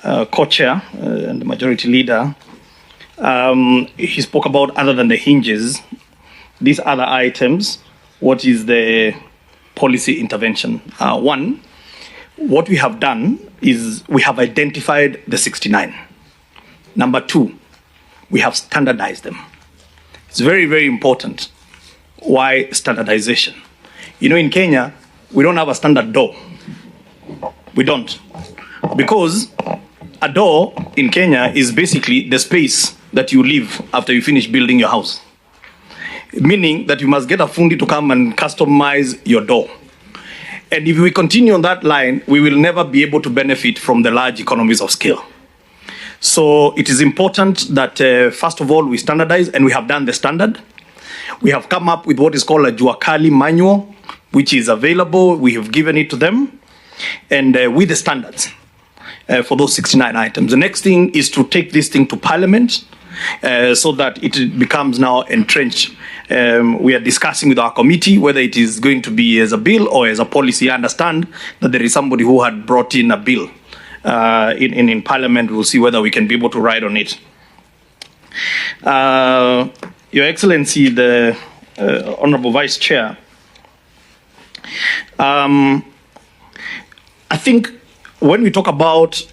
co-chair and the majority leader, he spoke about, other than the hinges, these other items, what is the policy intervention? One, what we have done is we have identified the 69. Number two, we have standardized them. It's very, very important. Why standardization? You know, in Kenya, we don't have a standard door. We don't. Because a door in Kenya is basically the space that you leave after you finish building your house. Meaning that you must get a fundi to come and customize your door. And if we continue on that line, we will never be able to benefit from the large economies of scale. So it is important that, first of all, we standardize, and we have done the standard. We have come up with what is called a Juakali manual, which is available. We have given it to them, and with the standards for those 69 items. The next thing is to take this thing to Parliament so that it becomes now entrenched. We are discussing with our committee whether it is going to be as a bill or as a policy. I understand that there is somebody who had brought in a bill in Parliament. We'll see whether we can be able to ride on it. Your Excellency, the Honorable Vice Chair, I think when we talk about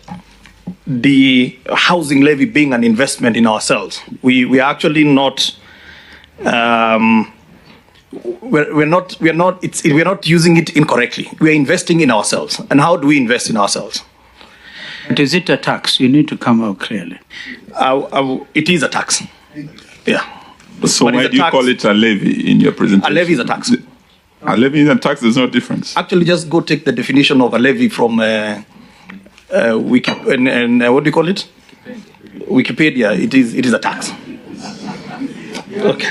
the housing levy being an investment in ourselves, we are actually not. We're not using it incorrectly. We are investing in ourselves. And how do we invest in ourselves? But is it a tax? You need to come out clearly. It is a tax. Yeah. So why do you call it a levy in your presentation? A levy is a tax. A levy and a tax, there's no difference. Actually, just go take the definition of a levy from Wikipedia, what do you call it? Wikipedia. It is a tax. Okay.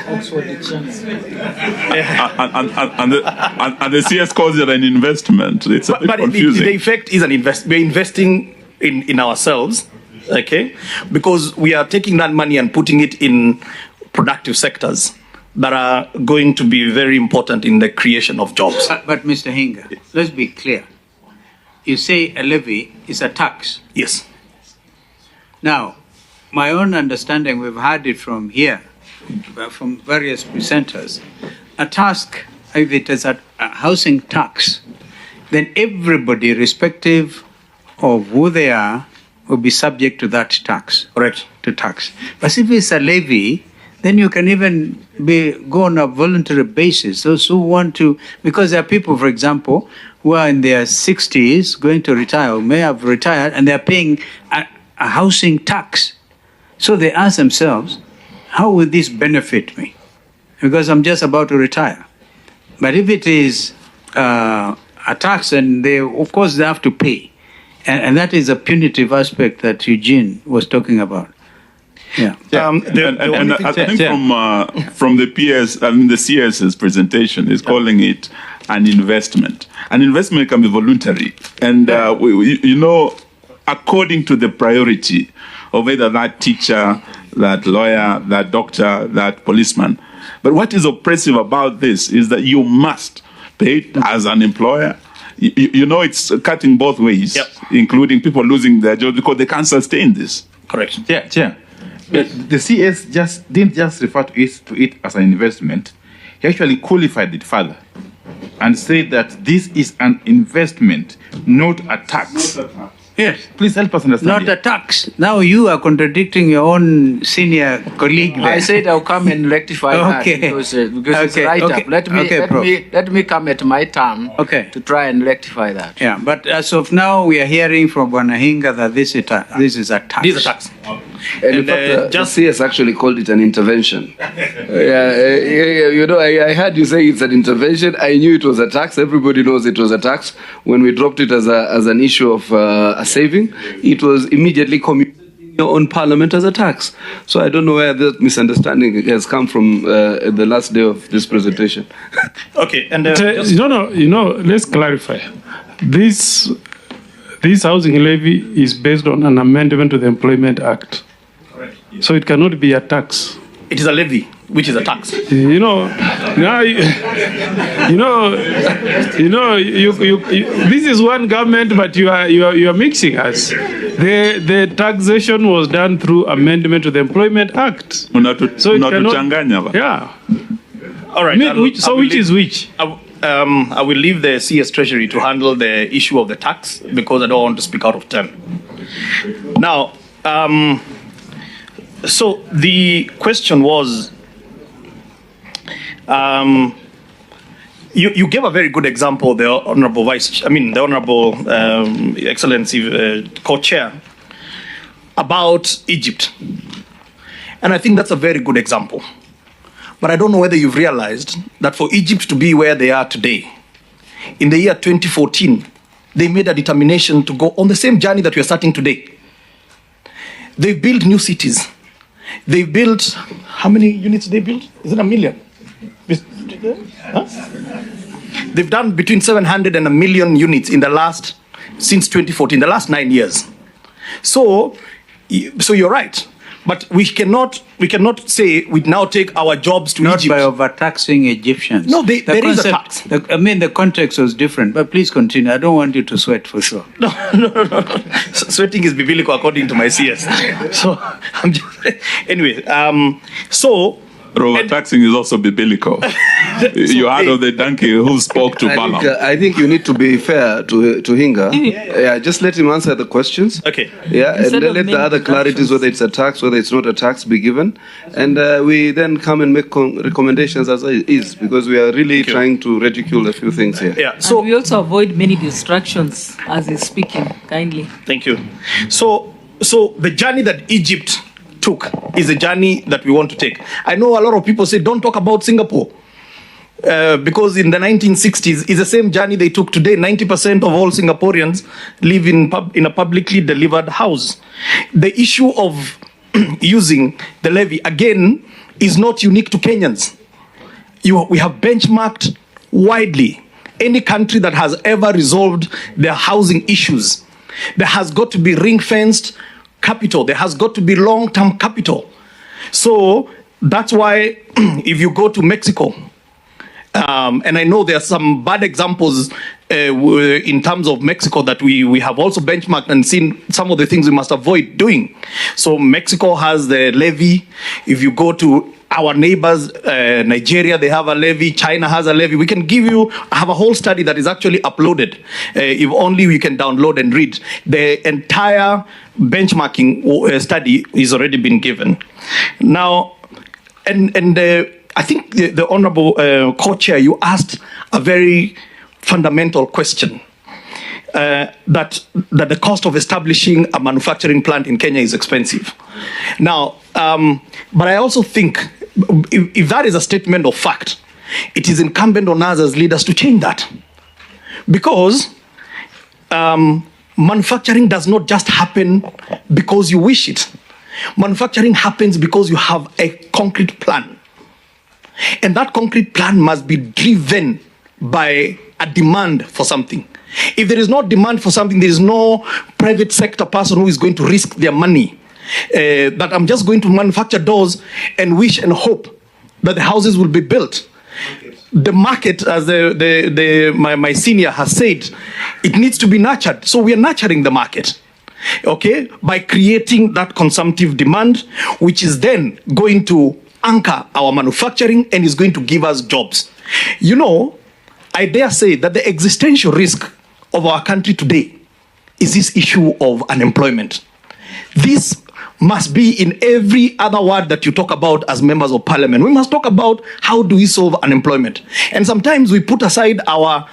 And the CS calls it an investment. It's a bit confusing. The effect is an investment. We're investing in ourselves, okay? Because we are taking that money and putting it in productive sectors that are going to be very important in the creation of jobs. But Mr. Hinga, let's be clear. You say a levy is a tax. Yes. Now, my own understanding, we've heard it from here, from various presenters, a task, if it is a housing tax, then everybody, irrespective of who they are, will be subject to that tax. Correct. To tax. But if it's a levy, then you can even go on a voluntary basis. Those who want to, because there are people, for example, who are in their 60s, going to retire, or may have retired, and they're paying a housing tax. So they ask themselves, how will this benefit me? Because I'm just about to retire. But if it is a tax, and of course they have to pay. And that is a punitive aspect that Eugene was talking about. Yeah. I think from the PS, the CS's presentation is calling it an investment. An investment can be voluntary. And, according to the priority of either that teacher, that lawyer, that doctor, that policeman. But what is oppressive about this is that you must pay it as an employer. It's cutting both ways, yep, including people losing their jobs because they can't sustain this. Correct. Yeah. The CS didn't just refer to it as an investment. He actually qualified it further and said that this is an investment, not a tax. Not a tax. Yes. Please help us understand. Not a tax. Now you are contradicting your own senior colleague there. I said I'll come and rectify that because it's right up. Let me come at my turn to try and rectify that. Yeah, but as of now, we are hearing from Bwana Hinga that this is a tax. This is a tax. And in fact, the CS actually called it an intervention. I heard you say it's an intervention. I knew it was a tax. Everybody knows it was a tax. When we dropped it as an issue of a saving, it was immediately communicated on Parliament as a tax. So I don't know where that misunderstanding has come from the last day of this presentation. Okay, and let's clarify. This housing levy is based on an amendment to the Employment Act. So it cannot be a tax. It is a levy, which is a tax. This is one government, but you are mixing us. The taxation was done through amendment to the Employment Act. So it cannot, yeah. All right. Which is which? I will leave the CS Treasury to handle the issue of the tax because I don't want to speak out of turn. Now, so the question was, you gave a very good example, the Honorable Excellency Co-Chair, about Egypt. And I think that's a very good example. But I don't know whether you've realized that for Egypt to be where they are today, in the year 2014, they made a determination to go on the same journey that we are starting today. They built new cities. They built, how many units they built? Is it 1 million? Huh? They've done between 700 and 1 million units in the last, since 2014, the last 9 years. So you're right. But we cannot say we now take our jobs to Egypt. Not by overtaxing Egyptians. No, there is a tax. The context was different, but please continue. I don't want you to sweat for sure. No. Sweating is biblical according to my CS. So, I'm just, anyway, overtaxing is also biblical. You heard of the donkey who spoke to Balaam. I think you need to be fair to Hinga. Yeah, just let him answer the questions. Okay. Yeah, and then let the other clarities, whether it's a tax, whether it's not a tax, be given. And we then come and make recommendations as is, because we are really trying to ridicule a few things here. Yeah. So we also avoid many distractions as he's speaking, kindly. Thank you. So the journey that Egypt took is a journey that we want to take. I know a lot of people say, don't talk about Singapore. Because in the 1960s, it's the same journey they took today. 90% of all Singaporeans live in a publicly delivered house. The issue of using the levy, again, is not unique to Kenyans. We have benchmarked widely. Any country that has ever resolved their housing issues, there has got to be ring-fenced capital. There has got to be long-term capital. So that's why if you go to Mexico, and I know there are some bad examples in terms of Mexico that we have also benchmarked and seen some of the things we must avoid doing. So Mexico has the levy. If you go to our neighbors, Nigeria, they have a levy. China has a levy. We can have a whole study that is actually uploaded. If only we can download and read. The entire benchmarking study is already been given. Now, I think the Honorable Co-Chair, you asked a very fundamental question. That the cost of establishing a manufacturing plant in Kenya is expensive. Now, but I also think if that is a statement of fact, it is incumbent on us as leaders to change that. Because manufacturing does not just happen because you wish it. Manufacturing happens because you have a concrete plan. And that concrete plan must be driven by a demand for something. If there is no demand for something, there is no private sector person who is going to risk their money. That I'm just going to manufacture doors and wish and hope that the houses will be built. The market, as my senior has said, it needs to be nurtured. So we are nurturing the market, okay, by creating that consumptive demand, which is then going to anchor our manufacturing and is going to give us jobs. You know, I dare say that the existential risk of our country today is this issue of unemployment. This must be in every other word that you talk about as members of parliament. We must talk about how do we solve unemployment. And sometimes we put aside our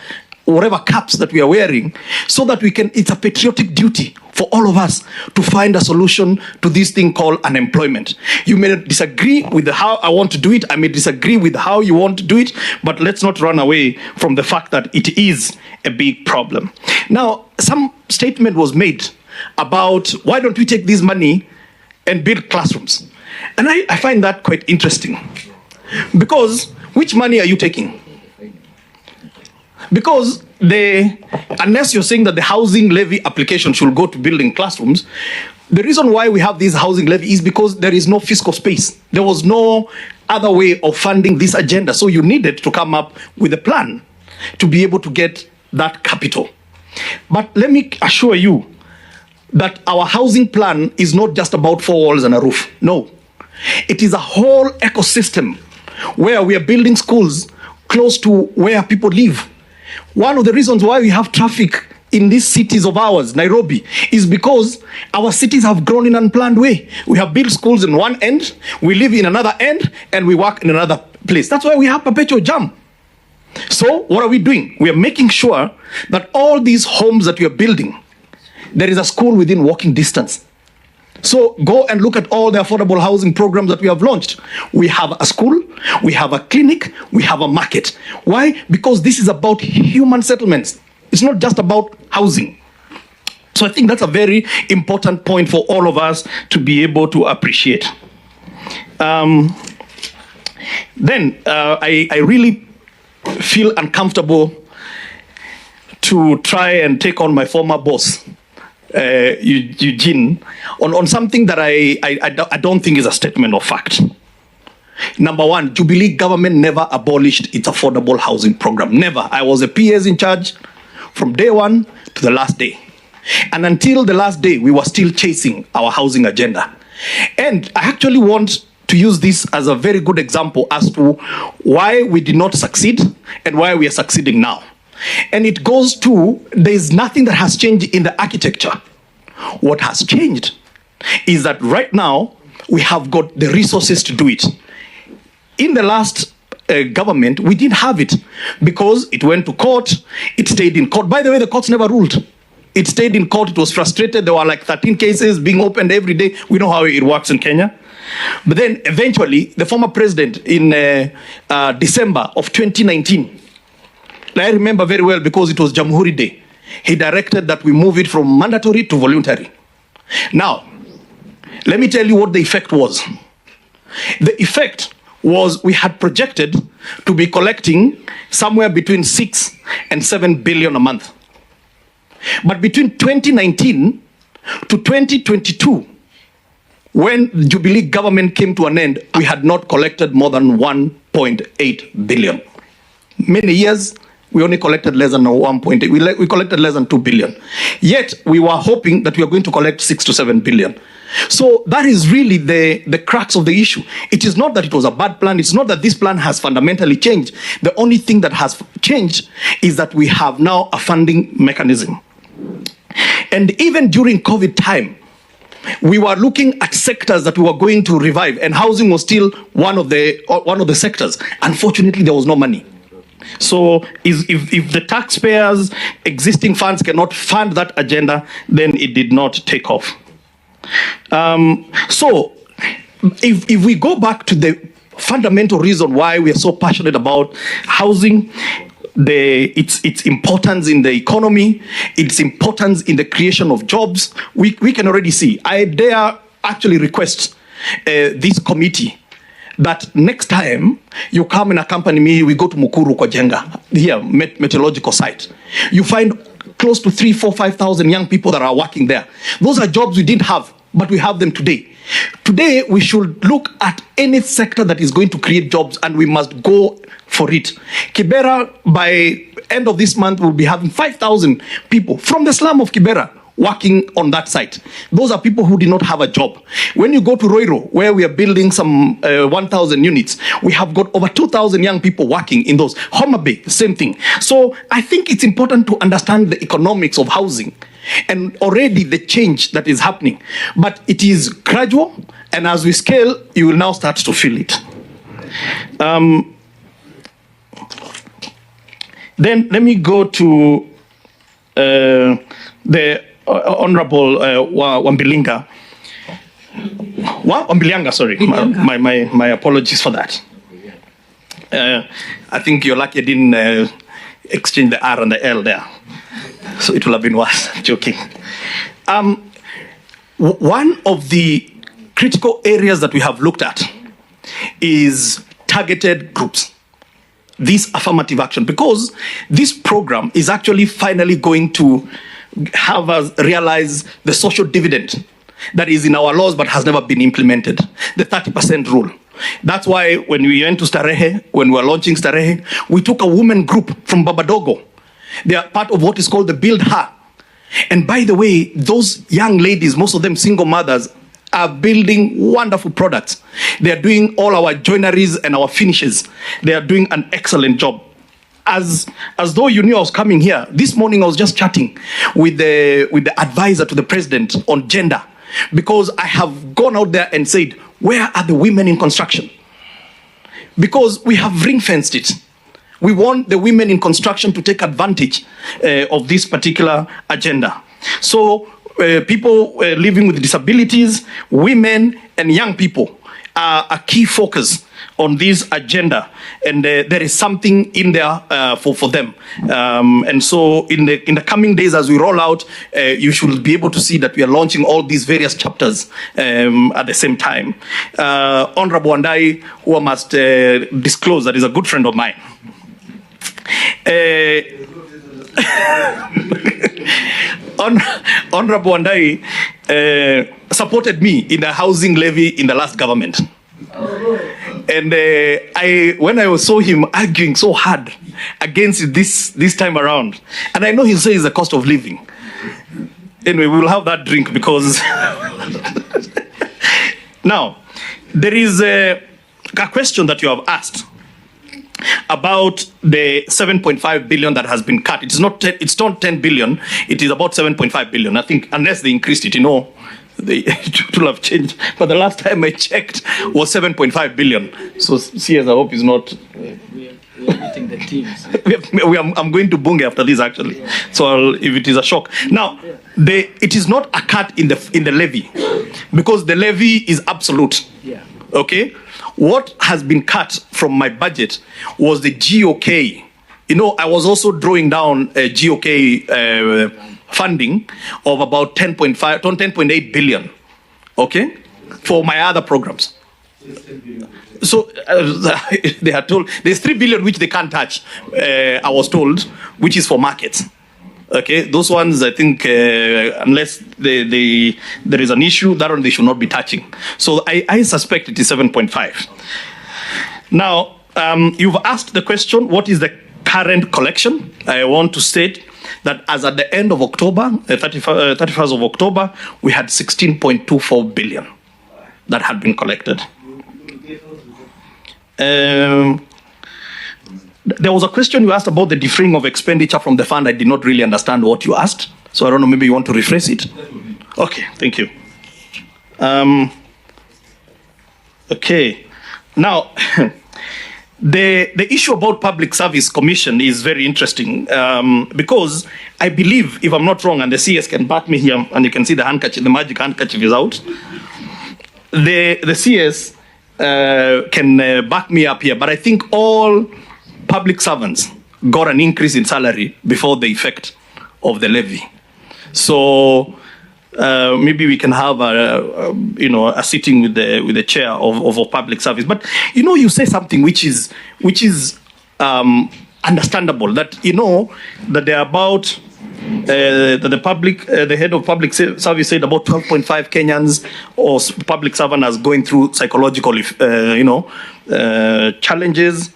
whatever caps that we are wearing so that we can, it's a patriotic duty for all of us to find a solution to this thing called unemployment. You may disagree with how I want to do it. I may disagree with how you want to do it, but let's not run away from the fact that it is a big problem. Now, some statement was made about why don't we take this money and build classrooms? And I find that quite interesting. Because which money are you taking? Because unless you're saying that the housing levy application should go to building classrooms, the reason why we have this housing levy is because there is no fiscal space. There was no other way of funding this agenda. So you needed to come up with a plan to be able to get that capital. But let me assure you that our housing plan is not just about 4 walls and a roof. No. It is a whole ecosystem where we are building schools close to where people live. One of the reasons why we have traffic in these cities of ours, Nairobi, is because our cities have grown in an unplanned way. We have built schools in one end, we live in another end, and we work in another place. That's why we have perpetual jam. So what are we doing? We are making sure that all these homes that we are building, there is a school within walking distance. So go and look at all the affordable housing programs that we have launched. We have a school, we have a clinic, we have a market. Why? Because this is about human settlements. It's not just about housing. So I think that's a very important point for all of us to be able to appreciate. I really feel uncomfortable to try and take on my former boss, Eugene, on something that I don't think is a statement of fact. Number one, Jubilee government never abolished its affordable housing program. Never. I was a PS in charge from day one to the last day. And until the last day, we were still chasing our housing agenda. And I actually want to use this as a very good example as to why we did not succeed and why we are succeeding now. And it goes to, there is nothing that has changed in the architecture. What has changed is that right now, we have got the resources to do it. In the last government, we didn't have it because it went to court, it stayed in court. By the way, the courts never ruled. It stayed in court, it was frustrated. There were like 13 cases being opened every day. We know how it works in Kenya. But then eventually, the former president in December of 2019, I remember very well because it was Jamhuri Day, he directed that we move it from mandatory to voluntary. Now, let me tell you what the effect was. The effect was we had projected to be collecting somewhere between 6 and 7 billion a month. But between 2019 to 2022, when the Jubilee government came to an end, we had not collected more than 1.8 billion. Many years, we only collected less than 1.8. We collected less than 2 billion. Yet, we were hoping that we were going to collect 6 to 7 billion. So that is really the crux of the issue. It is not that it was a bad plan. It's not that this plan has fundamentally changed. The only thing that has changed is that we have now a funding mechanism. And even during COVID time, we were looking at sectors that we were going to revive, and housing was still one of the sectors. Unfortunately, there was no money. So if the taxpayers' existing funds cannot fund that agenda, then it did not take off. So if we go back to the fundamental reason why we are so passionate about housing, its importance in the economy, its importance in the creation of jobs, we can already see. I dare actually request this committee that next time you come and accompany me, we go to Mukuru Kojenga, here, meteorological site. You find close to 3,000, 4,000, 5,000 young people that are working there. Those are jobs we didn't have, but we have them today. Today, we should look at any sector that is going to create jobs, and we must go for it. Kibera, by end of this month, will be having 5,000 people from the slum of Kibera working on that site. Those are people who did not have a job. When you go to Roiro, where we are building some 1,000 units, we have got over 2,000 young people working in those. Homa Bay, same thing. So I think it's important to understand the economics of housing and already the change that is happening. But it is gradual, and as we scale, you will now start to feel it. Then let me go to the Honorable Wambilinga. Wambilianga, sorry. My apologies for that. I think you're lucky I didn't exchange the R and the L there. So it will have been worse. I'm joking. One of the critical areas that we have looked at is targeted groups. This affirmative action, because this program is actually finally going to have us realize the social dividend that is in our laws but has never been implemented, the 30% rule. That's why when we went to Starehe, when we were launching Starehe, we took a women group from Babadogo. They are part of what is called the Build Her. And by the way, those young ladies, most of them single mothers, are building wonderful products. They are doing all our joineries and our finishes. They are doing an excellent job. As though you knew I was coming here, this morning I was just chatting with the advisor to the president on gender, because I have gone out there and said, where are the women in construction? Because we have ring-fenced it. We want the women in construction to take advantage of this particular agenda. So people living with disabilities, women and young people are a key focus on this agenda, and there is something in there for them. And so in the coming days, as we roll out, you should be able to see that we are launching all these various chapters at the same time. Honorable Andai, who I must disclose that is a good friend of mine. Honorable Andai supported me in the housing levy in the last government. And when I saw him arguing so hard against it this time around, and I know he'll say it's the cost of living. Anyway, we will have that drink because... Now, there is a question that you have asked about the 7.5 billion that has been cut. It's not 10 billion, it is about 7.5 billion. I think unless they increased it, it will have changed. But the last time I checked was 7.5 billion. So CS, I hope is not... We are meeting the teams. I'm going to Bunge after this, actually. So if it is a shock. Now, it is not a cut in the levy, because the levy is absolute. Yeah. Okay? What has been cut from my budget was the GOK. I was also drawing down a GOK funding of about 10.8 billion, okay, for my other programs. So they are told there's 3 billion which they can't touch, I was told, which is for markets. Okay, those ones, I think, unless there is an issue, that one they should not be touching. So I suspect it is 7.5. Now, you've asked the question, what is the current collection? I want to state that as at the end of October, 31st of October, we had 16.24 billion that had been collected. There was a question you asked about the deferring of expenditure from the fund. I did not really understand what you asked. So I don't know, maybe you want to rephrase it? Okay, thank you. Okay, now, the issue about Public Service Commission is very interesting because I believe, if I'm not wrong, and the CS can back me here, and you can see the handkerchief, the magic handkerchief is out. The CS can back me up here, but I think all public servants got an increase in salary before the effect of the levy. So maybe we can have a sitting with the chair of public service. But you say something which is understandable, that that there are about the head of public service said about 12.5 Kenyans or public servants going through psychological challenges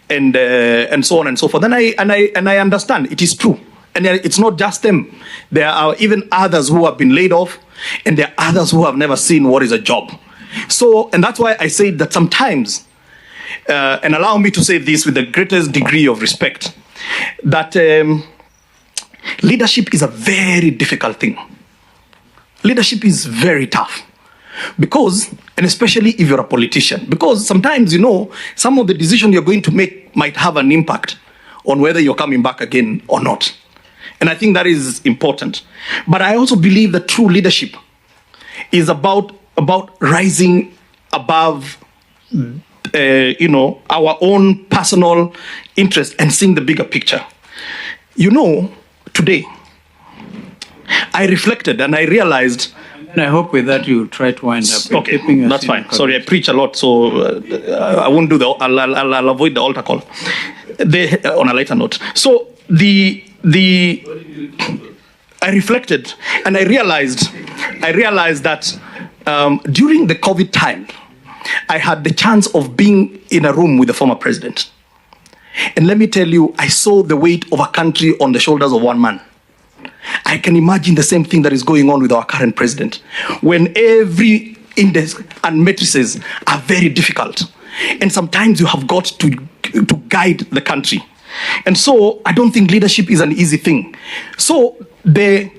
and so on and so forth. And I understand it is true. And it's not just them. There are even others who have been laid off, and there are others who have never seen what is a job. So, and that's why I say that sometimes, and allow me to say this with the greatest degree of respect, that leadership is a very difficult thing. Leadership is very tough. Because, and especially if you're a politician, because sometimes, some of the decisions you're going to make might have an impact on whether you're coming back again or not. And I think that is important. But I also believe that true leadership is about rising above, our own personal interest and seeing the bigger picture. Today, I reflected and I realized. And I hope with that you try to wind up. Okay, that's fine. Sorry, I preach a lot, so I won't do I'll avoid the altar call. On a lighter note. So I reflected and I realized that during the COVID time, I had the chance of being in a room with the former president. And let me tell you, I saw the weight of a country on the shoulders of one man. I can imagine the same thing that is going on with our current president, when every index and matrices are very difficult. And sometimes you have got to guide the country. And so I don't think leadership is an easy thing. So there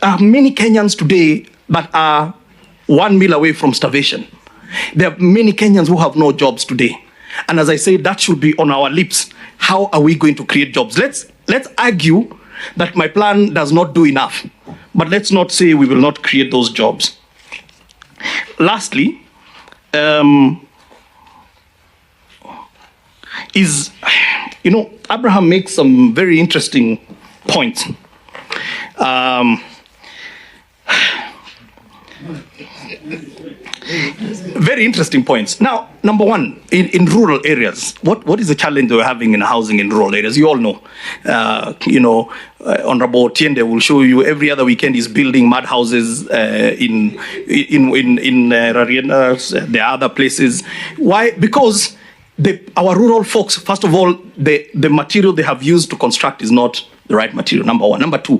are many Kenyans today that are 1 meal away from starvation. There are many Kenyans who have no jobs today. And as I say, that should be on our lips. How are we going to create jobs? Let's argue that my plan does not do enough. But let's not say we will not create those jobs. Lastly, Abraham makes some very interesting points. Very interesting points. Now, number one, in rural areas, what is the challenge we're having in housing in rural areas? You all know. Honorable Tiende will show you every other weekend he's building mud houses in Rariena. There are other places. Why? Because our rural folks, first of all, the material they have used to construct is not the right material, number one. Number two,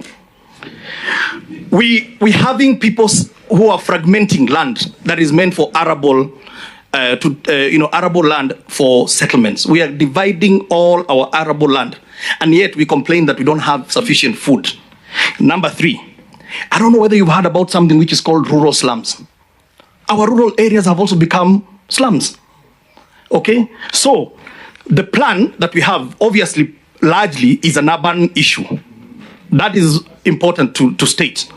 we having people who are fragmenting land that is meant for arable, arable land for settlements. We are dividing all our arable land, and yet we complain that we don't have sufficient food. Number three, I don't know whether you've heard about something which is called rural slums. Our rural areas have also become slums. Okay, so the plan that we have, obviously, largely is an urban issue. That is important to state.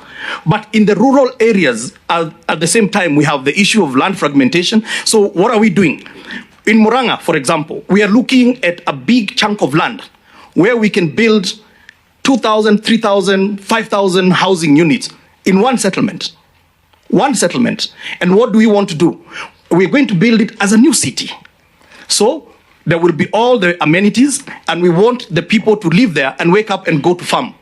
But in the rural areas, at the same time, we have the issue of land fragmentation. So what are we doing? In Murang'a, for example, we are looking at a big chunk of land where we can build 2,000, 3,000, 5,000 housing units in one settlement. One settlement. And what do we want to do? We're going to build it as a new city. So there will be all the amenities, and we want the people to live there and wake up and go to farm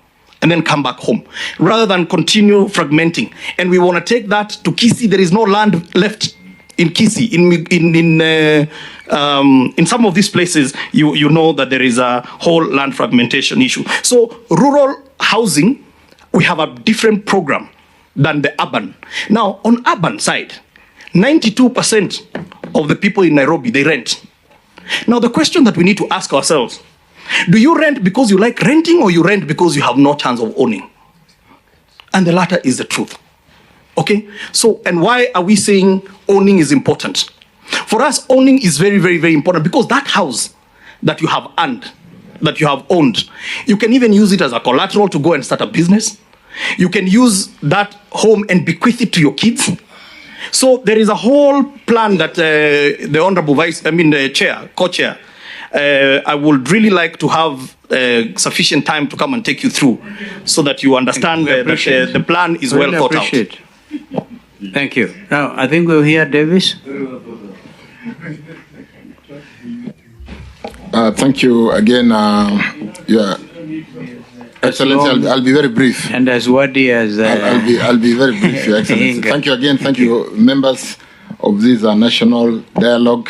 and then come back home, rather than continue fragmenting. And we want to take that to Kisii. There is no land left in Kisii. In some of these places, you know that there is a whole land fragmentation issue. So rural housing, we have a different program than the urban. Now, on urban side, 92% of the people in Nairobi, they rent. Now, the question that we need to ask ourselves, do you rent because you like renting, or you rent because you have no chance of owning? And the latter is the truth. Okay? So, and why are we saying owning is important? For us, owning is very, very, very important, because that house that you have earned, that you have owned, you can even use it as a collateral to go and start a business. You can use that home and bequeath it to your kids. So there is a whole plan that the Honorable Co-Chair, I would really like to have sufficient time to come and take you through, so that you understand that the plan is well thought out. Thank you. Now, I think we'll hear Davis. Thank you again. Excellency, I'll be very brief. And as wordy as... I'll be very brief, Your Excellency. Thank you again. Thank you, members of this national dialogue.